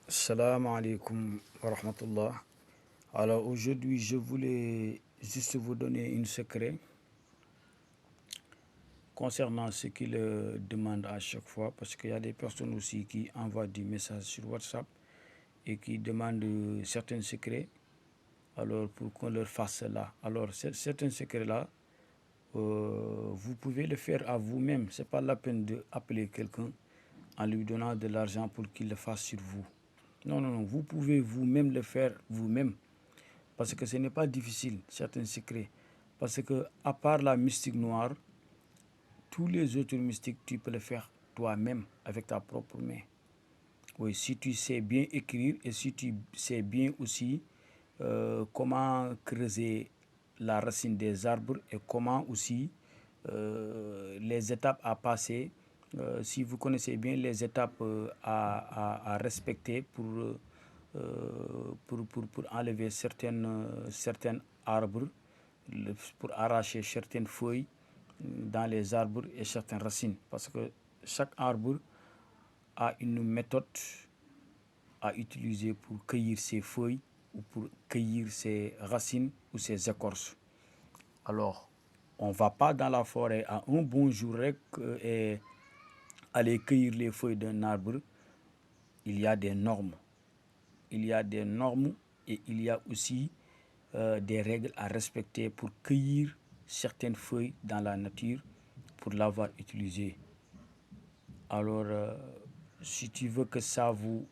Salam alaikum wa rahmatullah. Alors aujourd'hui, je voulais juste vous donner une secret concernant ce qu'il demande à chaque fois, parce qu'il y a des personnes aussi qui envoient des messages sur WhatsApp et qui demandent certains secrets, alors pour qu'on leur fasse cela. Alors certains secrets-là, vous pouvez le faire à vous-même. Ce n'est pas la peine d'appeler quelqu'un en lui donnant de l'argent pour qu'il le fasse sur vous. Non, non, non, vous pouvez vous-même le faire vous-même. Parce que ce n'est pas difficile, certains secrets. Parce que, à part la mystique noire, tous les autres mystiques, tu peux le faire toi-même, avec ta propre main. Oui, si tu sais bien écrire et si tu sais bien aussi comment creuser la racine des arbres et comment aussi les étapes à passer, si vous connaissez bien les étapes à respecter pour enlever certains arbres, pour arracher certaines feuilles dans les arbres et certaines racines. Parce que chaque arbre a une méthode à utiliser pour cueillir ses feuilles ou pour cueillir ses racines ou ses écorces. Alors, on ne va pas dans la forêt à un bon jour et aller cueillir les feuilles d'un arbre. Il y a des normes. Il y a des normes et il y a aussi des règles à respecter pour cueillir certaines feuilles dans la nature pour l'avoir utilisée. Alors, si tu veux que ça vous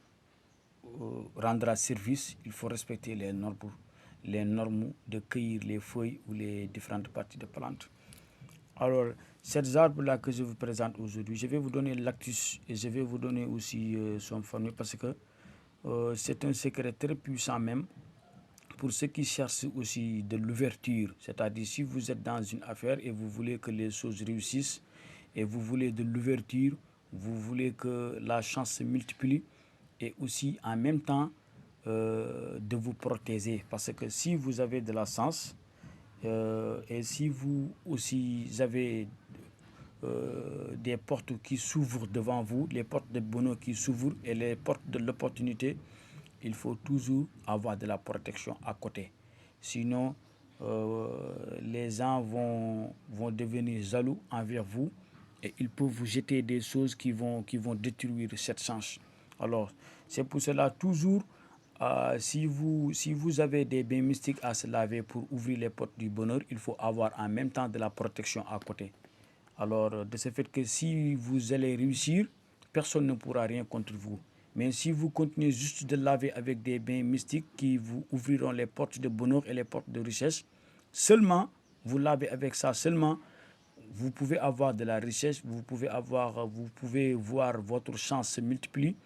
rendra service, il faut respecter les normes de cueillir les feuilles ou les différentes parties de plantes. Alors, ces arbres-là que je vous présente aujourd'hui, je vais vous donner l'actus et je vais vous donner aussi son formule parce que c'est un secret très puissant même pour ceux qui cherchent aussi de l'ouverture. C'est-à-dire si vous êtes dans une affaire et vous voulez que les choses réussissent et vous voulez de l'ouverture, vous voulez que la chance se multiplie et aussi en même temps de vous protéger. Parce que si vous avez de la chance et si vous aussi avez des portes qui s'ouvrent devant vous, les portes de bonheur qui s'ouvrent et les portes de l'opportunité, il faut toujours avoir de la protection à côté. Sinon, les gens vont devenir jaloux envers vous et ils peuvent vous jeter des choses qui vont détruire cette chance. Alors, c'est pour cela toujours, si vous avez des bains mystiques à se laver pour ouvrir les portes du bonheur, il faut avoir en même temps de la protection à côté. Alors, de ce fait que si vous allez réussir, personne ne pourra rien contre vous. Mais si vous continuez juste de laver avec des bains mystiques qui vous ouvriront les portes de bonheur et les portes de richesse, seulement, vous lavez avec ça seulement, vous pouvez avoir de la richesse, vous pouvez voir votre chance se multiplier.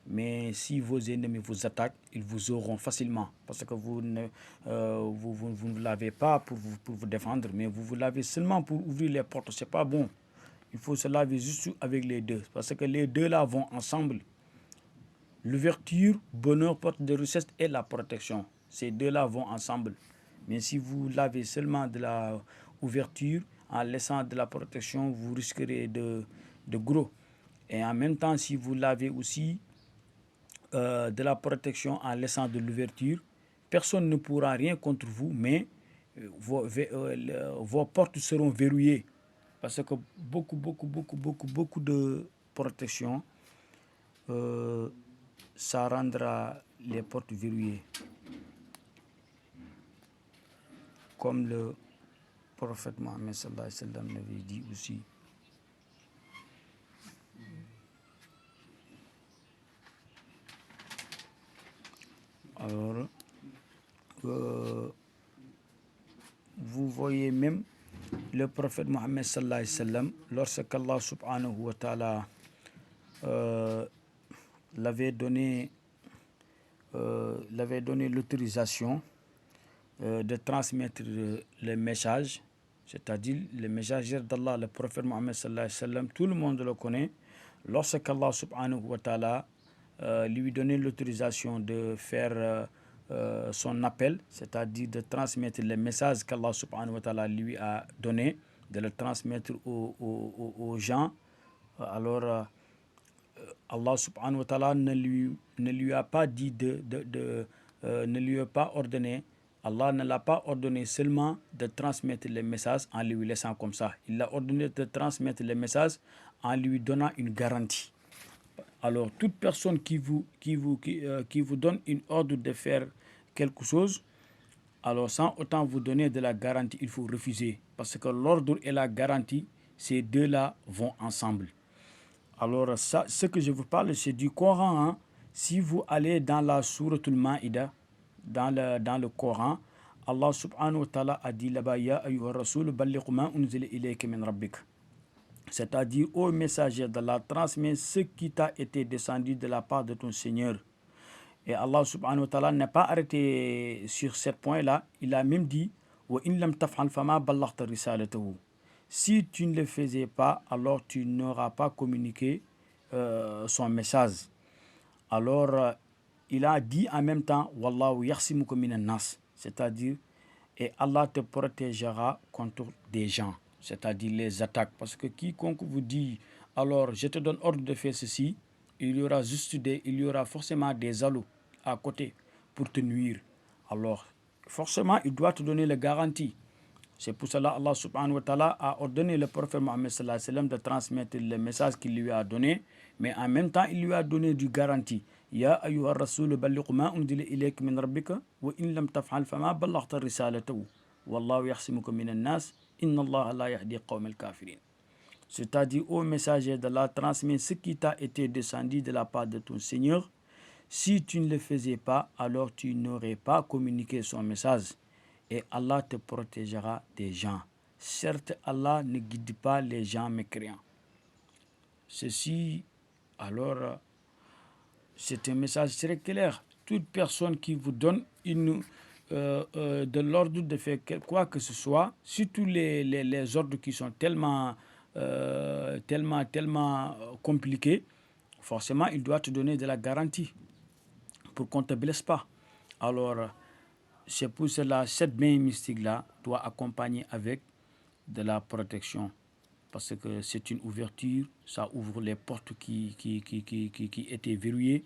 Mais si vos ennemis vous attaquent, ils vous auront facilement. Parce que vous ne lavez pas pour vous défendre, mais vous lavez seulement pour ouvrir les portes. Ce n'est pas bon. Il faut se laver juste avec les deux. Parce que les deux là vont ensemble. L'ouverture, bonheur, porte de richesse et la protection. Ces deux-là vont ensemble. Mais si vous lavez seulement de la ouverture en laissant de la protection, vous risquerez de gros. Et en même temps, si vous lavez aussi de la protection en laissant de l'ouverture, personne ne pourra rien contre vous, mais vos portes seront verrouillées. Parce que beaucoup de protection, ça rendra les portes verrouillées. Comme le prophète Mohammed sallallahu alayhi wa sallam l'avait dit aussi. Alors, vous voyez même le prophète Mohammed sallallahu alayhi wa sallam, lorsqu'Allah subhanahu wa ta'ala l'avait donné l'autorisation de transmettre le message, c'est-à-dire le messager d'Allah, le prophète Mohammed sallallahu alayhi wa sallam, tout le monde le connaît. Lorsqu'Allah subhanahu wa ta'ala lui donnait l'autorisation de faire son appel, c'est-à-dire de transmettre le message qu'Allah subhanahu wa ta'ala lui a donné, de le transmettre aux gens, alors Allah subhanahu wa ta'ala ne lui a pas dit ne lui a pas ordonné, Allah ne l'a pas ordonné seulement de transmettre les messages en lui laissant comme ça. Il a ordonné de transmettre les messages en lui donnant une garantie. Alors, toute personne qui vous donne une ordre de faire quelque chose, alors sans autant vous donner de la garantie, il faut refuser. Parce que l'ordre et la garantie, ces deux-là vont ensemble. Alors, ça, ce que je vous parle, c'est du Coran. Hein. Si vous allez dans la Souratul Maïda, dans le Coran, Allah subhanahu wa ta'ala a dit là-bas, Ya ayyuha rasoul, balligh ma unzila ilayka min rabbik. C'est-à-dire, ô messager d'Allah, transmets ce qui t'a été descendu de la part de ton Seigneur. Et Allah subhanahu wa ta'ala n'a pas arrêté sur ce point-là. Il a même dit, Wa in lam taf'al fama ballaghta risalatahu. Si tu ne le faisais pas, alors tu n'auras pas communiqué son message. Alors, il a dit en même temps, Wallahu yahsimuka minan nas. C'est-à-dire, et Allah te protégera contre des gens, c'est-à-dire les attaques. Parce que quiconque vous dit, alors je te donne ordre de faire ceci, il y aura forcément des alous à côté pour te nuire. Alors, forcément, il doit te donner la garantie. C'est pour cela Allah subhanahu wa ta'ala a ordonné le prophète Mohammed sallallahu alayhi wa sallam de transmettre le message qu'il lui a donné, mais en même temps, il lui a donné du garantie. Ya ayyuha rasoul balligh ma unzila ilayka min rabbika wa in lam taf'al fama ballaghta risalatahu wallahu yahsimuka minan nas inna Allah la yahdi qawmal kafirin. C'est-à-dire au messager d'Allah, transmets ce qui t'a été descendu de la part de ton Seigneur. Si tu ne le faisais pas, alors tu n'aurais pas communiqué son message. Et Allah te protégera des gens. Certes, Allah ne guide pas les gens mécréants. Ceci, alors, c'est un message très clair. Toute personne qui vous donne de l'ordre de faire quoi que ce soit, surtout les ordres qui sont tellement compliqués, forcément, il doit te donner de la garantie pour qu'on ne te blesse pas. Alors, c'est pour cela, cette main mystique-là doit accompagner avec de la protection. Parce que c'est une ouverture, ça ouvre les portes qui étaient verrouillées,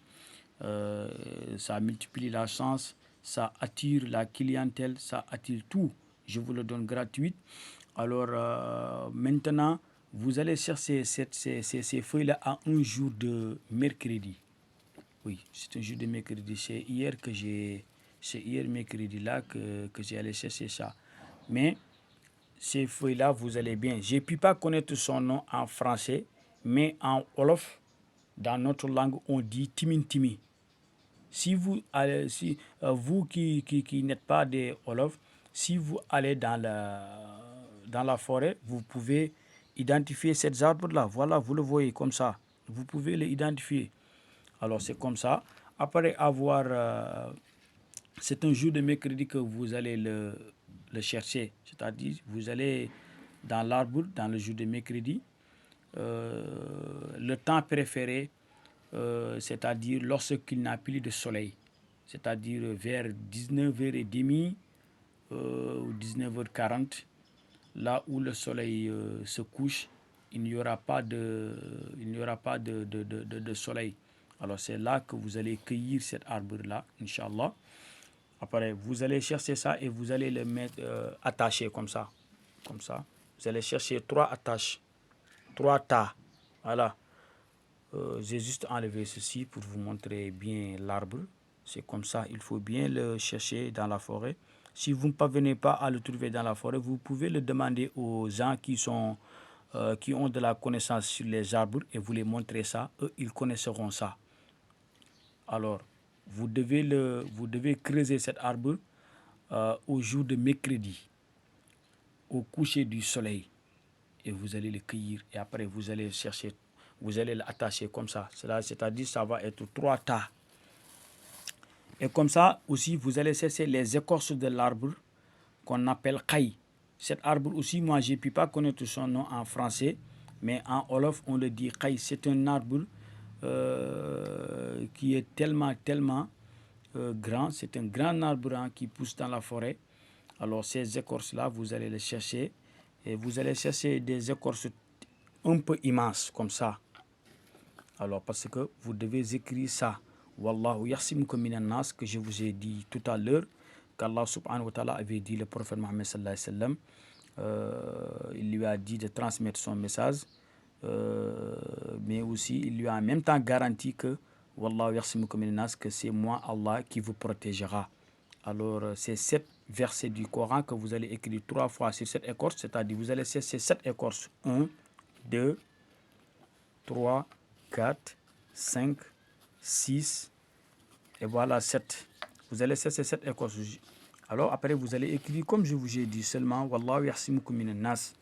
ça multiplie la chance, ça attire la clientèle, ça attire tout. Je vous le donne gratuit. Alors maintenant, vous allez chercher ces feuilles-là à un jour de mercredi. Oui, c'est un jour de mercredi. C'est hier mercredi là que j'ai allé chercher ça. Mais ces feuilles-là, vous allez bien. Je ne peux pas connaître son nom en français, mais en Wolof, dans notre langue, on dit Timin Timi. Si vous allez, vous qui n'êtes pas des Wolof, si vous allez dans la forêt, vous pouvez identifier cet arbre-là. Voilà, vous le voyez comme ça. Vous pouvez l'identifier. Alors c'est comme ça. Après avoir... c'est un jour de mercredi que vous allez le chercher. C'est-à-dire, vous allez dans l'arbre, dans le jour de mercredi. Le temps préféré, c'est-à-dire lorsqu'il n'a plus de soleil. C'est-à-dire vers 19h30 ou 19h40, là où le soleil se couche, il n'y aura pas de soleil. Alors c'est là que vous allez cueillir cet arbre-là, Inch'Allah. Après, vous allez chercher ça et vous allez le mettre attaché comme ça. Comme ça. Vous allez chercher 3 attaches, 3 tas. Voilà. J'ai juste enlevé ceci pour vous montrer bien l'arbre. C'est comme ça, il faut bien le chercher dans la forêt. Si vous ne parvenez pas à le trouver dans la forêt, vous pouvez le demander aux gens qui ont de la connaissance sur les arbres et vous les montrez ça. Eux, ils connaîtront ça. Alors, vous devez creuser cet arbre au jour de mercredi, au coucher du soleil. Et vous allez le cueillir. Et après, vous allez chercher, vous allez l'attacher comme ça. C'est-à-dire ça va être 3 tas. Et comme ça aussi, vous allez chercher les écorces de l'arbre qu'on appelle khaï. Cet arbre aussi, moi, je ne peux pas connaître son nom en français, mais en wolof, on le dit khaï. C'est un arbre qui est tellement grand. C'est un grand arbre qui pousse dans la forêt. Alors ces écorces-là, vous allez les chercher. Et vous allez chercher des écorces un peu immenses, comme ça. Alors, parce que vous devez écrire ça. Wallahu yahsimuka minan nas, que je vous ai dit tout à l'heure, qu'Allah subhanahu wa ta'ala avait dit le prophète Mohammed sallallahu alayhi wa sallam, il lui a dit de transmettre son message, mais aussi il lui a en même temps garanti que Wallahu yahsimuka minan nas, que c'est moi Allah qui vous protégera. Alors, c'est 7 versets du Coran que vous allez écrire 3 fois sur cette écorce, c'est-à-dire vous allez cesser cette écorce 1, 2, 3, 4, 5, 6, et voilà 7. Vous allez cesser cette écorce. Alors, après, vous allez écrire comme je vous ai dit seulement Wallahu yahsimukum minan nas.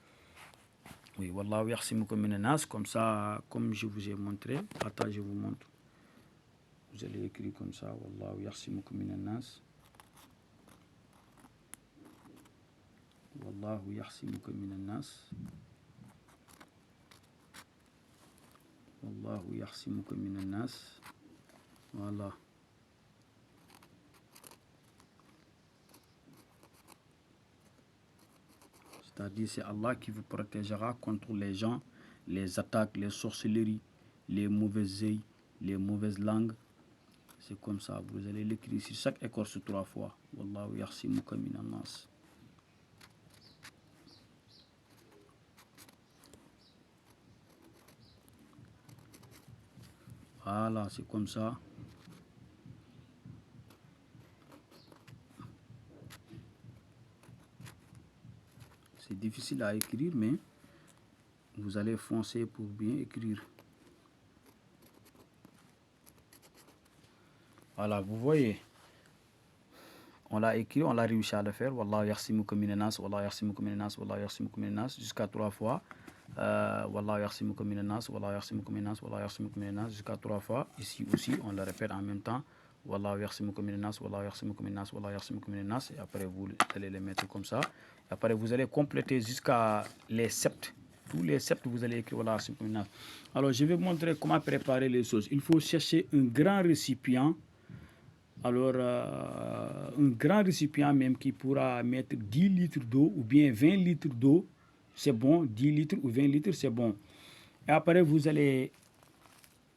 Oui, Wallahu yahsimukum minan nas, comme ça, comme je vous ai montré. Attends, je vous montre. Vous allez écrire comme ça Wallahu yahsimukum minan nas. Wallahu yahsimuka minan nas. Wallahu yahsimuka minan nas. Voilà. C'est-à-dire c'est Allah qui vous protégera contre les gens, les attaques, les sorcelleries, les mauvais œils, les mauvaises langues. C'est comme ça. Vous allez l'écrire sur chaque écorce 3 fois. Wallahu yahsimuka minan nas. Voilà, c'est comme ça. C'est difficile à écrire, mais vous allez foncer pour bien écrire. Voilà, vous voyez. On l'a écrit, on l'a réussi à le faire. Wallahu yahsimuka minan nas, Wallahu yahsimuka minan nas, Wallahu yahsimuka minan nas, jusqu'à 3 fois. Wallahu yahsimuka minan nas, Wallahu yahsimuka minan nas, Wallahu yahsimuka minan nas, jusqu'à 3 fois. Ici aussi, on le répète en même temps. Wallahu yahsimuka minan nas, Wallahu yahsimuka minan nas, Wallahu yahsimuka minan nas. Et après, vous allez les mettre comme ça. Et après, vous allez compléter jusqu'à les sept. Tous les sept, vous allez écrire Wallahu yahsimuka minan nas. Alors, je vais vous montrer comment préparer les choses. Il faut chercher un grand récipient. Alors, un grand récipient même qui pourra mettre 10 litres d'eau ou bien 20 litres d'eau, c'est bon. 10 litres ou 20 litres, c'est bon. Et après, vous allez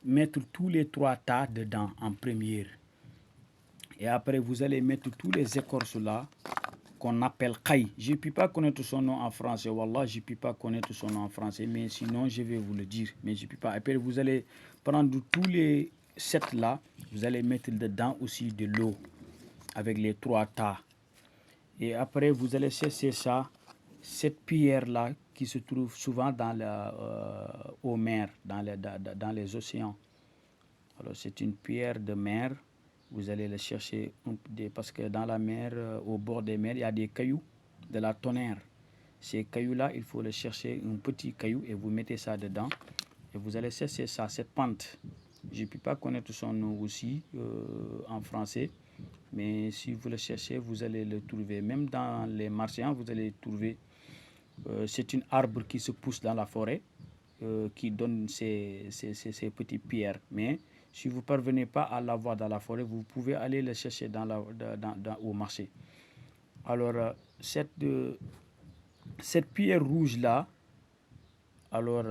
mettre tous les 3 tas dedans en première. Et après, vous allez mettre tous les écorces là qu'on appelle khaï. Je ne peux pas connaître son nom en français. Wallah, je ne peux pas connaître son nom en français. Mais sinon, je vais vous le dire. Mais je ne peux pas. Après, vous allez prendre tous les 7 là. Vous allez mettre dedans aussi de l'eau avec les 3 tas. Et après, vous allez chercher ça, cette pierre là qui se trouve souvent dans aux mers, dans les océans. Alors, c'est une pierre de mer. Vous allez le chercher parce que dans la mer, au bord des mers, il y a des cailloux, de la tonnerre. Ces cailloux-là, il faut le chercher, un petit caillou, et vous mettez ça dedans. Et vous allez chercher ça, cette pente. Je ne peux pas connaître son nom aussi en français. Mais si vous le cherchez, vous allez le trouver. Même dans les marchés, vous allez le trouver. C'est un arbre qui se pousse dans la forêt, qui donne ces petites pierres. Mais si vous ne parvenez pas à l'avoir dans la forêt, vous pouvez aller le chercher au marché. Alors, cette pierre rouge-là, alors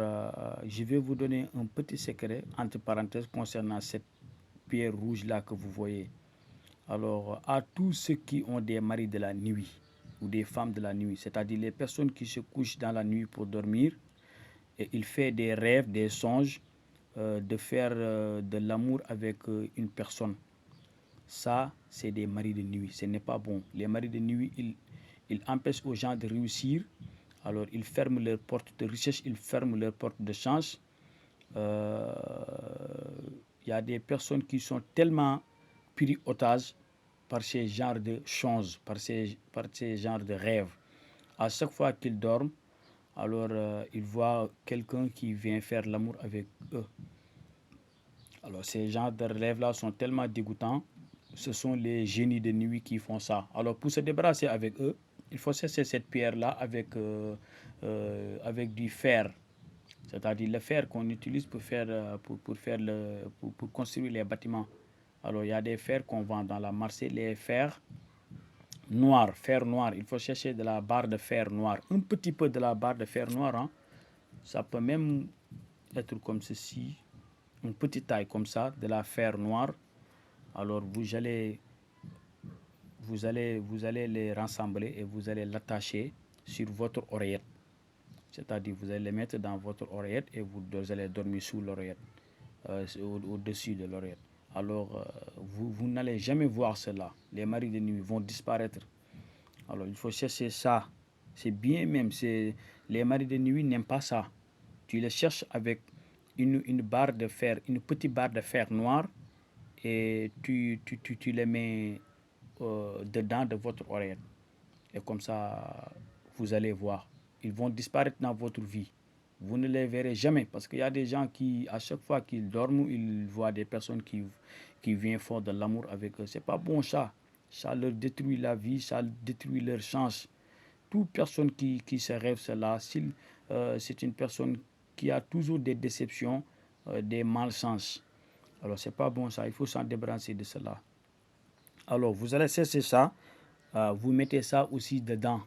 je vais vous donner un petit secret, entre parenthèses, concernant cette pierre rouge-là que vous voyez. Alors, à tous ceux qui ont des maris de la nuit ou des femmes de la nuit, c'est-à-dire les personnes qui se couchent dans la nuit pour dormir, et ils font des rêves, des songes, de faire de l'amour avec une personne. Ça, c'est des maris de nuit. Ce n'est pas bon. Les maris de nuit, ils empêchent aux gens de réussir. Alors, ils ferment leurs portes de richesse, ils ferment leurs portes de chance. Il y a des personnes qui sont tellement pris otages par ces genres de choses, par ces genres de rêves. À chaque fois qu'ils dorment, alors ils voient quelqu'un qui vient faire l'amour avec eux. Alors ces genres de rêves-là sont tellement dégoûtants. Ce sont les génies de nuit qui font ça. Alors pour se débarrasser avec eux, il faut cesser cette pierre-là avec du fer. C'est-à-dire le fer qu'on utilise pour construire les bâtiments. Alors il y a des fers qu'on vend dans la marché, les fers noirs, fer noir. Il faut chercher de la barre de fer noir. Un petit peu de la barre de fer noir. Hein. Ça peut même être comme ceci. une petite taille comme ça, de la fer noire. Alors vous allez les rassembler et vous allez l'attacher sur votre oreillette. C'est-à-dire vous allez les mettre dans votre oreillette et vous allez dormir sous l'oreillette, au-dessus de l'oreillette. Alors vous n'allez jamais voir cela. Les maris de nuit vont disparaître. Alors il faut chercher ça. C'est bien même. Les maris de nuit n'aiment pas ça. Tu les cherches avec une barre de fer, une petite barre de fer noire et tu les mets dedans de votre oreillette. Et comme ça, vous allez voir. Ils vont disparaître dans votre vie. Vous ne les verrez jamais parce qu'il y a des gens qui, à chaque fois qu'ils dorment, ils voient des personnes qui viennent faire de l'amour avec eux. C'est pas bon ça. Ça leur détruit la vie, ça détruit leur chance. Toute personne qui se rêve cela, c'est une personne qui a toujours des déceptions, des malchances. Alors c'est pas bon ça, il faut s'en débarrasser de cela. Alors vous allez cesser ça, vous mettez ça aussi dedans,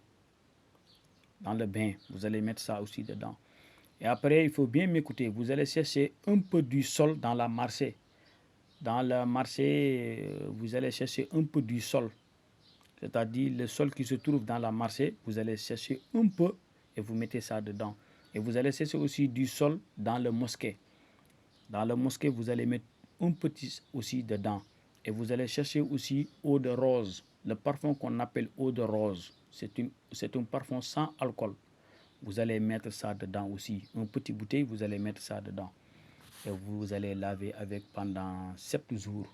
dans le bain, vous allez mettre ça aussi dedans. Et après, il faut bien m'écouter, vous allez chercher un peu du sol dans la marché. Dans le marché, vous allez chercher un peu du sol. C'est-à-dire le sol qui se trouve dans la marché, vous allez chercher un peu et vous mettez ça dedans. Et vous allez chercher aussi du sol dans le mosquée. Dans le mosquée, vous allez mettre un petit aussi dedans. Et vous allez chercher aussi eau de rose. Le parfum qu'on appelle eau de rose, c'est un parfum sans alcool. Vous allez mettre ça dedans aussi. Un petit bouteille, vous allez mettre ça dedans. Et vous allez laver avec pendant 7 jours,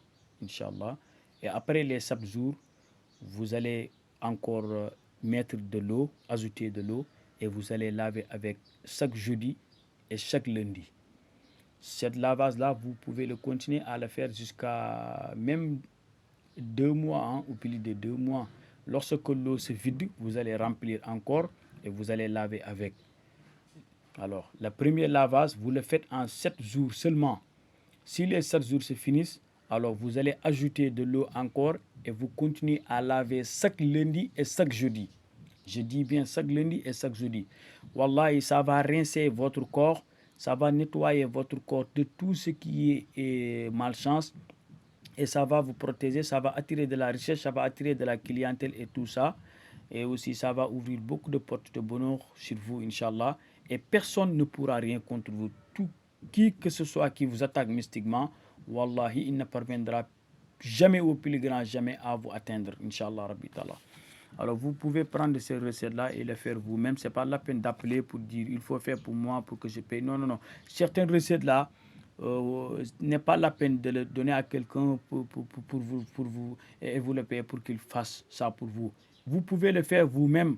Inch'Allah. Et après les 7 jours, vous allez encore mettre de l'eau, ajouter de l'eau, et vous allez laver avec chaque jeudi et chaque lundi. Cette lavage-là, vous pouvez le continuer à le faire jusqu'à même 2 mois, hein, ou plus de 2 mois. Lorsque l'eau se vide, vous allez remplir encore et vous allez laver avec. Alors, le premier lavage, vous le faites en 7 jours seulement. Si les 7 jours se finissent, alors vous allez ajouter de l'eau encore et vous continuez à laver chaque lundi et chaque jeudi. Je dis bien chaque lundi et chaque jeudi. Wallahi, ça va rincer votre corps, ça va nettoyer votre corps de tout ce qui est malchance et ça va vous protéger, ça va attirer de la richesse, ça va attirer de la clientèle et tout ça. Et aussi, ça va ouvrir beaucoup de portes de bonheur sur vous, Inch'Allah. Et personne ne pourra rien contre vous. Tout qui que ce soit qui vous attaque mystiquement, Wallahi, il ne parviendra jamais au plus grand jamais à vous atteindre, Inch'Allah Rabbi Ta'ala. Alors vous pouvez prendre ces recettes-là et les faire vous-même. Ce n'est pas la peine d'appeler pour dire il faut faire pour moi pour que je paye. Non, non, non. Certaines recettes-là, n'est pas la peine de le donner à quelqu'un pour vous et vous le payer pour qu'il fasse ça pour vous. Vous pouvez le faire vous-même.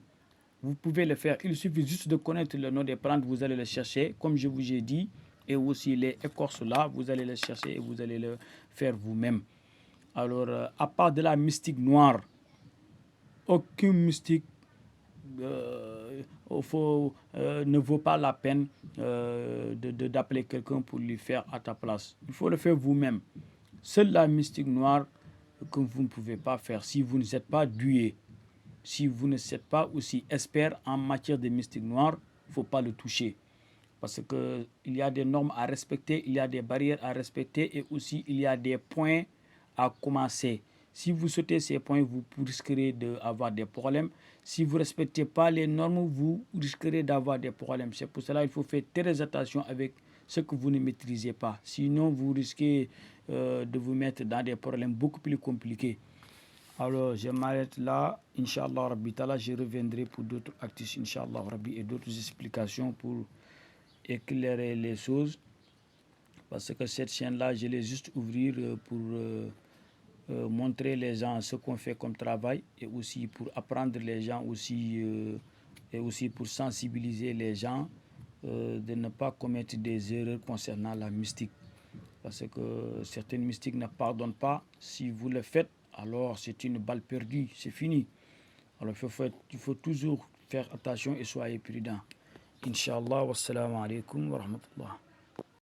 Vous pouvez le faire. Il suffit juste de connaître le nom des plantes. Vous allez le chercher, comme je vous ai dit. Et aussi les écorces là, vous allez les chercher et vous allez le faire vous-même. Alors, à part de la mystique noire, aucun mystique ne vaut pas la peine d'appeler quelqu'un pour lui faire à ta place. Il faut le faire vous-même. Seule la mystique noire que vous ne pouvez pas faire si vous ne êtes pas doué, si vous ne êtes pas aussi expert en matière de mystique noire, il ne faut pas le toucher. Parce qu'il y a des normes à respecter, il y a des barrières à respecter et aussi il y a des points à commencer. Si vous sautez ces points, vous risquerez d'avoir des problèmes. Si vous ne respectez pas les normes, vous risquerez d'avoir des problèmes. C'est pour cela qu'il faut faire très attention avec ce que vous ne maîtrisez pas. Sinon, vous risquez de vous mettre dans des problèmes beaucoup plus compliqués. Alors, je m'arrête là. Inch'Allah Rabbi Ta'ala, je reviendrai pour d'autres actes, Inch'Allah Rabbi, et d'autres explications pour éclairer les choses. Parce que cette chaîne-là, je l'ai juste ouvrir pour montrer les gens ce qu'on fait comme travail et aussi pour apprendre les gens aussi et aussi pour sensibiliser les gens de ne pas commettre des erreurs concernant la mystique. Parce que certaines mystiques ne pardonnent pas. Si vous le faites, alors c'est une balle perdue, c'est fini. Alors il faut toujours faire attention et soyez prudent. Inch'Allah, wassalamu alaikum wa rahmatullah.